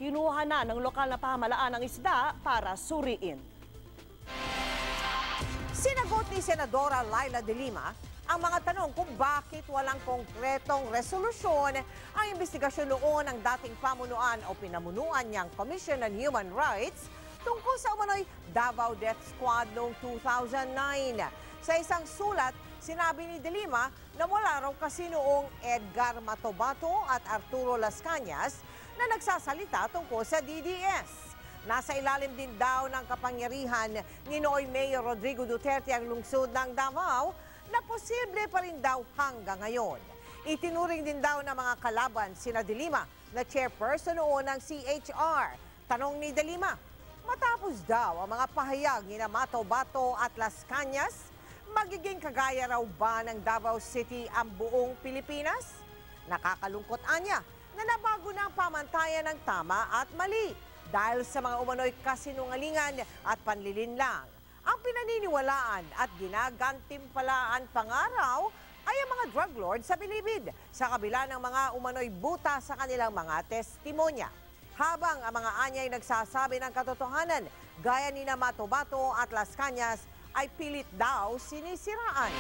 kinuha na ng lokal na pamahalaan ang isda para suriin. Sinagot ni Senadora Laila de Lima ang mga tanong kung bakit walang konkretong resolusyon ang investigasyon noon ng dating pamunuan o pinamunuan niyang Commission on Human Rights tungkol sa umano'y Davao Death Squad noong 2009. Sa isang sulat, sinabi ni de Lima na wala raw kasi noong Edgar Matobato at Arturo Las Cañas na nagsasalita tungkol sa DDS. Nasa ilalim din daw ng kapangyarihan ni Noy Mayor Rodrigo Duterte ang lungsod ng Davao na posible pa rin daw hanggang ngayon. Itinuring din daw ng mga kalaban sina de Lima na chairperson noon ng CHR. Tanong ni de Lima, matapos daw ang mga pahayag ni Matobato at Las Cañas, magiging kagaya raw ba ng Davao City ang buong Pilipinas? Nakakalungkot anya na nabago na ang pamantayan ng tama at mali dahil sa mga umano'y kasinungalingan at panlilinlang. Ang pinaniniwalaan at ginagantimpalaan pangaraw ay ang mga drug lord sa bilibid sa kabila ng mga umano'y buta sa kanilang mga testimonya. Habang ang mga anyay nagsasabi ng katotohanan, gaya ni Matobato at Las Cañas ay pilit daw sinisiraan.